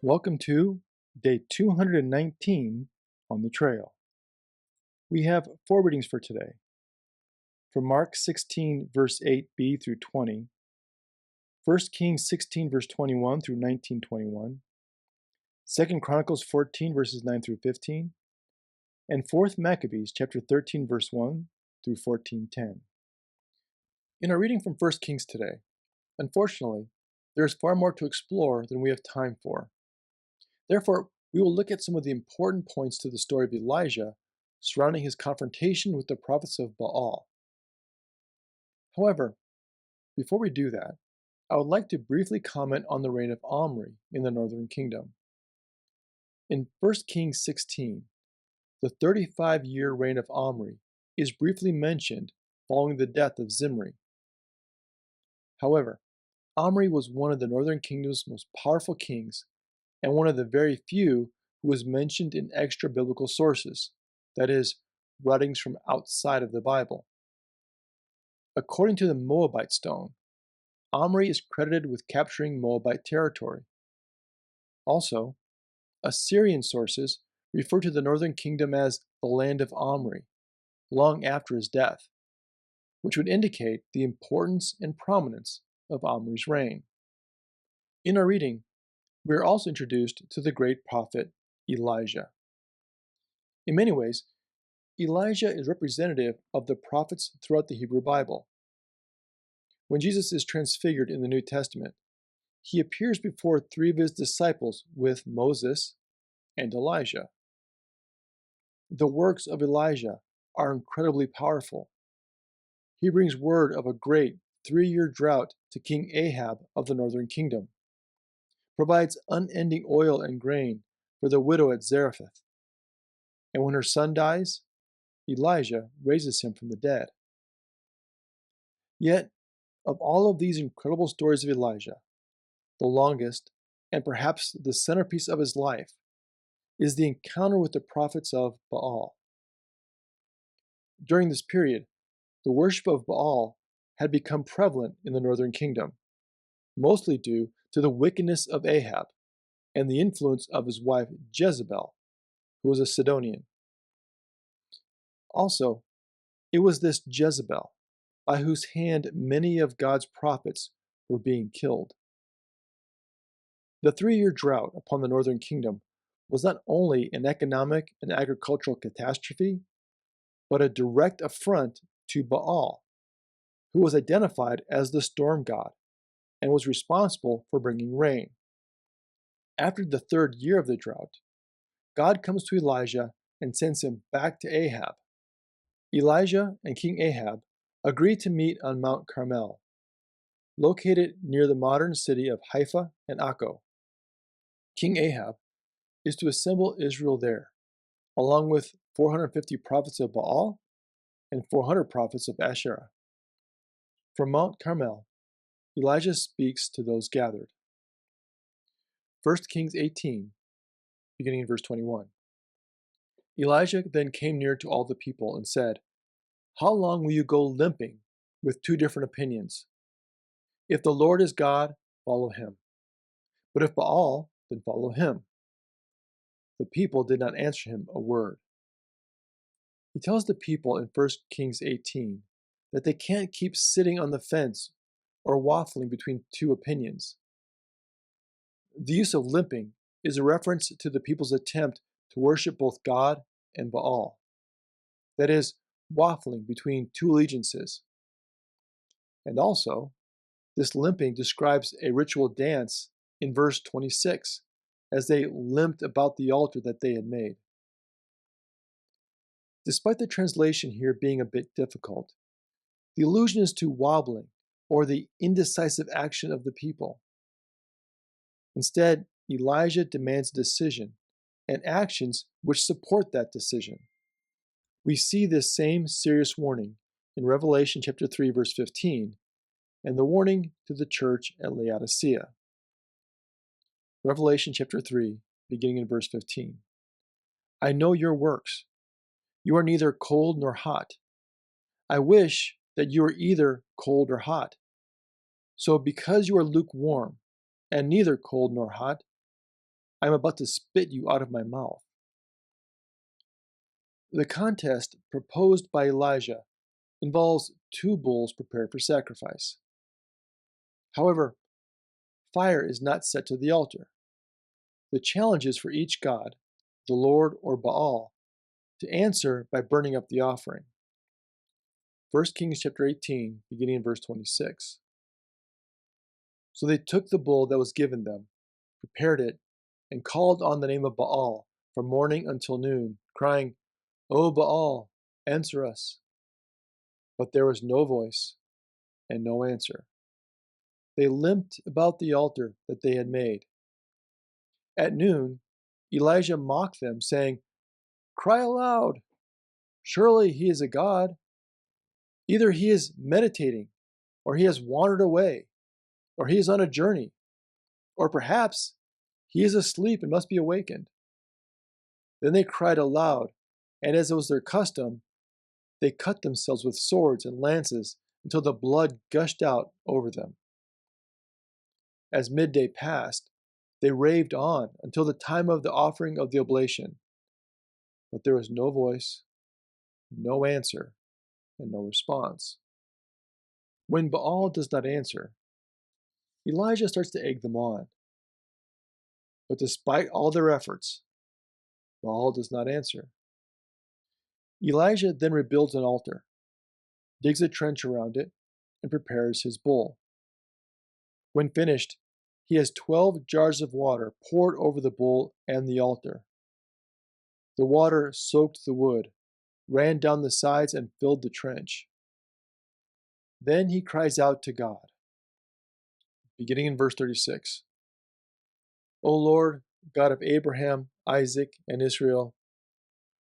Welcome to day 219 on the trail. We have four readings for today. From Mark 16, verse 8b through 20, 1 Kings 16, verse 21 through 19:21, 2 Chronicles 14, verses 9 through 15, and 4th Maccabees chapter 13, verse 1 through 14:10. In our reading from 1 Kings today, unfortunately, there is far more to explore than we have time for. Therefore, we will look at some of the important points to the story of Elijah surrounding his confrontation with the prophets of Baal. However, before we do that, I would like to briefly comment on the reign of Omri in the northern kingdom. In 1 Kings 16, the 35-year reign of Omri is briefly mentioned following the death of Zimri. However, Omri was one of the northern kingdom's most powerful kings and one of the very few who was mentioned in extra-biblical sources, that is, writings from outside of the Bible. According to the Moabite stone, Omri is credited with capturing Moabite territory. Also, Assyrian sources refer to the northern kingdom as the land of Omri, long after his death, which would indicate the importance and prominence of Omri's reign. In our reading, we are also introduced to the great prophet Elijah. In many ways, Elijah is representative of the prophets throughout the Hebrew Bible. When Jesus is transfigured in the New Testament, he appears before three of his disciples with Moses and Elijah. The works of Elijah are incredibly powerful. He brings word of a great 3-year drought to King Ahab of the northern kingdom, provides unending oil and grain for the widow at Zarephath, and when her son dies, Elijah raises him from the dead. Yet, of all of these incredible stories of Elijah, the longest, and perhaps the centerpiece of his life, is the encounter with the prophets of Baal. During this period, the worship of Baal had become prevalent in the northern kingdom, mostly due to the wickedness of Ahab and the influence of his wife Jezebel, who was a Sidonian. Also, it was this Jezebel by whose hand many of God's prophets were being killed. The 3-year drought upon the northern kingdom was not only an economic and agricultural catastrophe, but a direct affront to Baal, who was identified as the storm god and was responsible for bringing rain. After the 3rd year of the drought, God comes to Elijah and sends him back to Ahab. Elijah and King Ahab agree to meet on Mount Carmel, located near the modern city of Haifa and Akko. King Ahab is to assemble Israel there, along with 450 prophets of Baal and 400 prophets of Asherah. From Mount Carmel, Elijah speaks to those gathered. 1 Kings 18, beginning in verse 21. Elijah then came near to all the people and said, "How long will you go limping with two different opinions? If the Lord is God, follow him. But if Baal, then follow him." The people did not answer him a word. He tells the people in 1 Kings 18 that they can't keep sitting on the fence or waffling between two opinions. The use of limping is a reference to the people's attempt to worship both God and Baal. That is, waffling between two allegiances. And also, this limping describes a ritual dance in verse 26, as they limped about the altar that they had made. Despite the translation here being a bit difficult, the allusion is to wobbling, or the indecisive action of the people. Instead, Elijah demands a decision, and actions which support that decision. We see this same serious warning in Revelation chapter 3, verse 15, and the warning to the church at Laodicea. Revelation chapter 3, beginning in verse 15. "I know your works. You are neither cold nor hot. I wish that you were either cold or hot. So because you are lukewarm and neither cold nor hot, I am about to spit you out of my mouth. The contest proposed by Elijah involves two bulls prepared for sacrifice. However, fire is not set to the altar. The challenge is for each god, the Lord or Baal, to answer by burning up the offering. 1 Kings chapter 18, beginning in verse 26. So they took the bull that was given them, prepared it, and called on the name of Baal from morning until noon, crying, O Baal, answer us. But there was no voice and no answer. They limped about the altar that they had made. At noon, Elijah mocked them, saying, Cry aloud! Surely he is a god. Either he is meditating, or he has wandered away, or he is on a journey, or perhaps he is asleep and must be awakened. Then they cried aloud, and as it was their custom, they cut themselves with swords and lances until the blood gushed out over them. As midday passed, they raved on until the time of the offering of the oblation. But there was no voice, no answer, and no response. When Baal does not answer, Elijah starts to egg them on. But despite all their efforts, Baal does not answer. Elijah then rebuilds an altar, digs a trench around it, and prepares his bull. When finished, he has 12 jars of water poured over the bull and the altar. The water soaked the wood, ran down the sides, and filled the trench. Then he cries out to God, beginning in verse 36. O Lord, God of Abraham, Isaac, and Israel,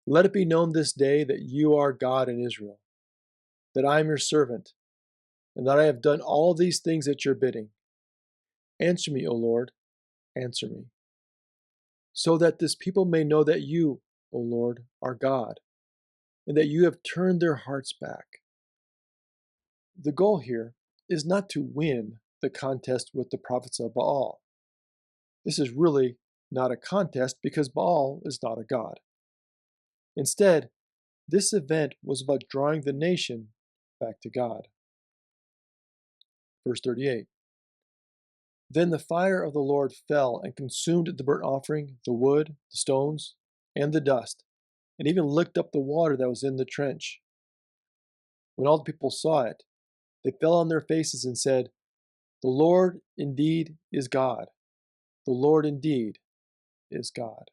let it be known this day that you are God in Israel, that I am your servant, and that I have done all these things at your bidding. Answer me, O Lord, answer me, so that this people may know that you, O Lord, are God, and that you have turned their hearts back. The goal here is not to win the contest with the prophets of Baal. This is really not a contest because Baal is not a god. Instead, this event was about drawing the nation back to God. Verse 38. Then the fire of the Lord fell and consumed the burnt offering, the wood, the stones, and the dust, and even licked up the water that was in the trench. When all the people saw it, they fell on their faces and said, The Lord indeed is God. The Lord indeed is God.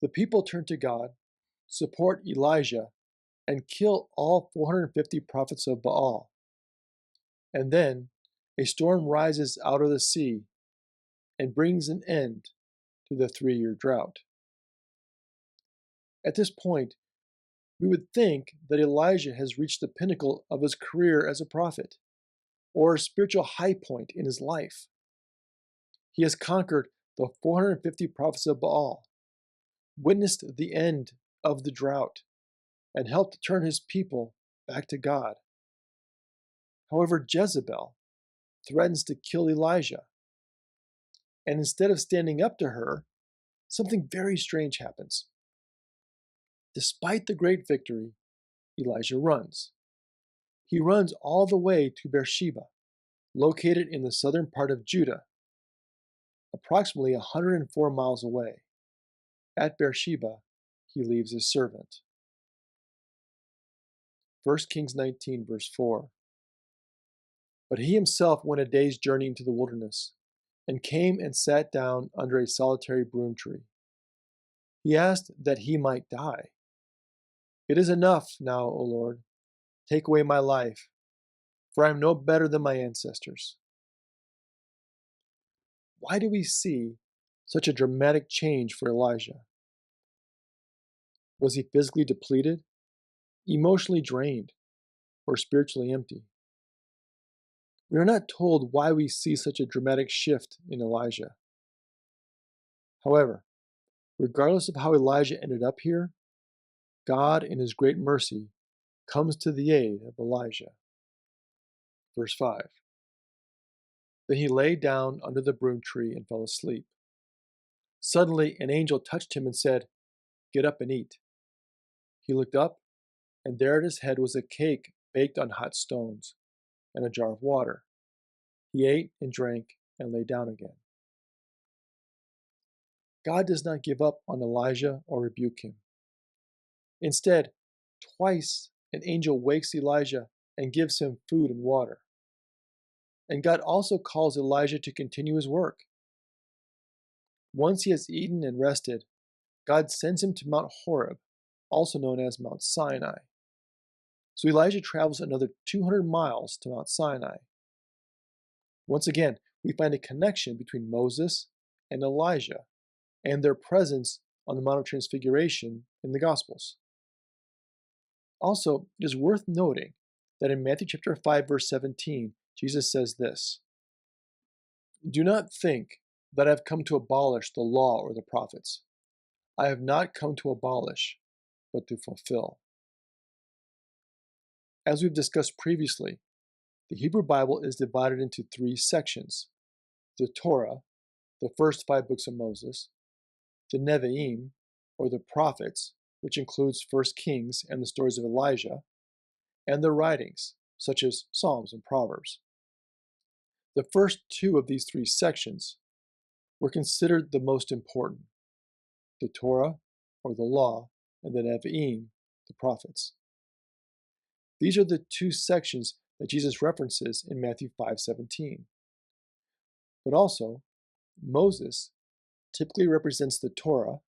The people turn to God, support Elijah, and kill all 450 prophets of Baal. And then a storm rises out of the sea and brings an end to the 3-year drought. At this point, we would think that Elijah has reached the pinnacle of his career as a prophet, or a spiritual high point in his life. He has conquered the 450 prophets of Baal, witnessed the end of the drought, and helped turn his people back to God. However, Jezebel threatens to kill Elijah, and instead of standing up to her, something very strange happens. Despite the great victory, Elijah runs. He runs all the way to Beersheba, located in the southern part of Judah, approximately 104 miles away. At Beersheba, he leaves his servant. 1 Kings 19, verse 4. But he himself went a day's journey into the wilderness, and came and sat down under a solitary broom tree. He asked that he might die. It is enough now, O Lord. Take away my life, for I am no better than my ancestors. Why do we see such a dramatic change for Elijah? Was he physically depleted, emotionally drained, or spiritually empty? We are not told why we see such a dramatic shift in Elijah. However, regardless of how Elijah ended up here, God, in his great mercy, comes to the aid of Elijah. Verse 5. Then he lay down under the broom tree and fell asleep. Suddenly, an angel touched him and said, "Get up and eat." He looked up, and there at his head was a cake baked on hot stones and a jar of water. He ate and drank and lay down again. God does not give up on Elijah or rebuke him. Instead, twice an angel wakes Elijah and gives him food and water. And God also calls Elijah to continue his work. Once he has eaten and rested, God sends him to Mount Horeb, also known as Mount Sinai. So Elijah travels another 200 miles to Mount Sinai. Once again, we find a connection between Moses and Elijah and their presence on the Mount of Transfiguration in the Gospels. Also, it is worth noting that in Matthew chapter 5, verse 17, Jesus says this, "Do not think that I have come to abolish the law or the prophets. I have not come to abolish, but to fulfill." As we've discussed previously, the Hebrew Bible is divided into three sections: the Torah, the first 5 books of Moses; the Nevi'im, or the prophets, which includes 1 Kings and the stories of Elijah; and the writings, such as Psalms and Proverbs. The first two of these three sections were considered the most important: the Torah, or the law, and the Nevi'im, the prophets. These are the two sections that Jesus references in Matthew 5:17. But also, Moses typically represents the Torah,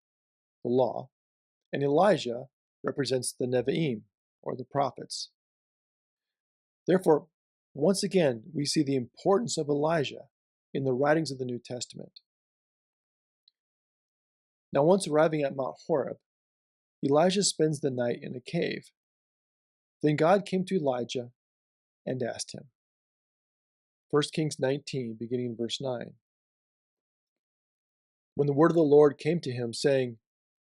the law, and Elijah represents the Nevi'im, or the prophets. Therefore, once again, we see the importance of Elijah in the writings of the New Testament. Now, once arriving at Mount Horeb, Elijah spends the night in a cave. Then God came to Elijah and asked him. 1 Kings 19, beginning in verse 9. When the word of the Lord came to him, saying,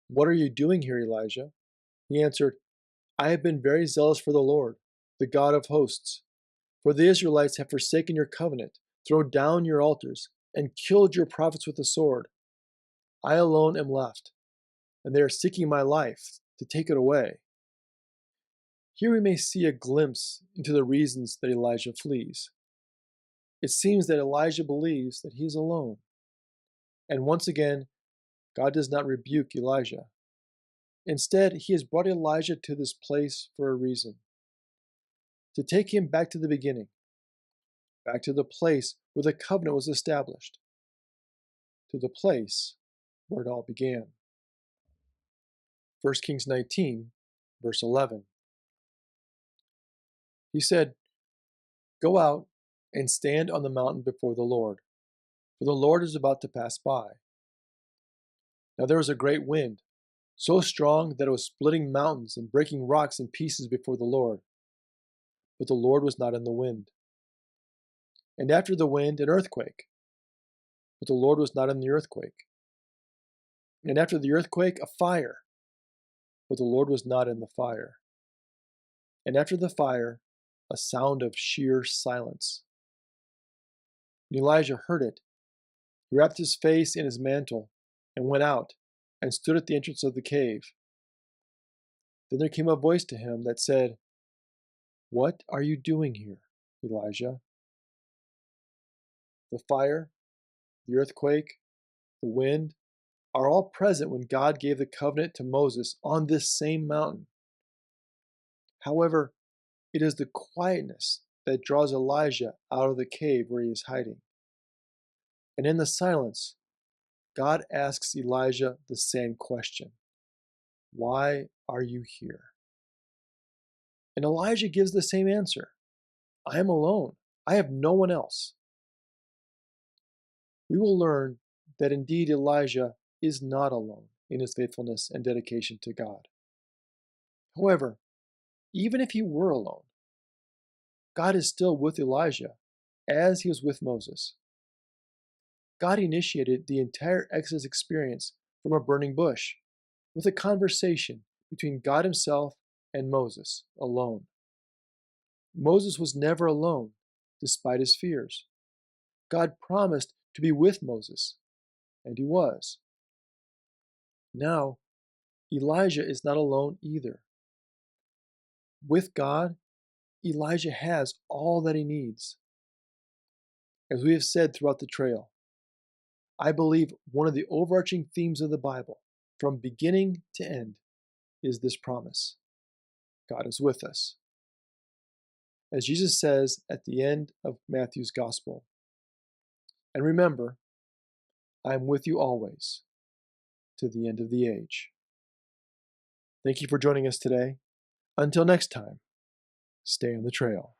"What are you doing here, Elijah?" he answered, "I have been very zealous for the Lord, the God of hosts. For the Israelites have forsaken your covenant, thrown down your altars, and killed your prophets with the sword. I alone am left, and they are seeking my life to take it away." Here we may see a glimpse into the reasons that Elijah flees. It seems that Elijah believes that he is alone. And once again, God does not rebuke Elijah. Instead, he has brought Elijah to this place for a reason: to take him back to the beginning, back to the place where the covenant was established, to the place where it all began. 1 Kings 19, verse 11. He said, "Go out and stand on the mountain before the Lord, for the Lord is about to pass by." Now there was a great wind, so strong that it was splitting mountains and breaking rocks in pieces before the Lord. But the Lord was not in the wind. And after the wind, an earthquake. But the Lord was not in the earthquake. And after the earthquake, a fire. But the Lord was not in the fire. And after the fire, a sound of sheer silence. When Elijah heard it, he wrapped his face in his mantle and went out and stood at the entrance of the cave. Then there came a voice to him that said, "What are you doing here, Elijah?" The fire, the earthquake, the wind are all present when God gave the covenant to Moses on this same mountain. However, it is the quietness that draws Elijah out of the cave where he is hiding. And in the silence, God asks Elijah the same question: "Why are you here?" And Elijah gives the same answer: "I am alone. I have no one else." We will learn that indeed Elijah is not alone in his faithfulness and dedication to God. However, even if he were alone, God is still with Elijah as he was with Moses. God initiated the entire Exodus experience from a burning bush with a conversation between God himself and Moses alone. Moses was never alone despite his fears. God promised to be with Moses, and he was. Now, Elijah is not alone either. With God, Elijah has all that he needs. As we have said throughout the trail, I believe one of the overarching themes of the Bible, from beginning to end, is this promise: God is with us. As Jesus says at the end of Matthew's Gospel, "And remember, I am with you always, to the end of the age." Thank you for joining us today. Until next time, stay on the trail.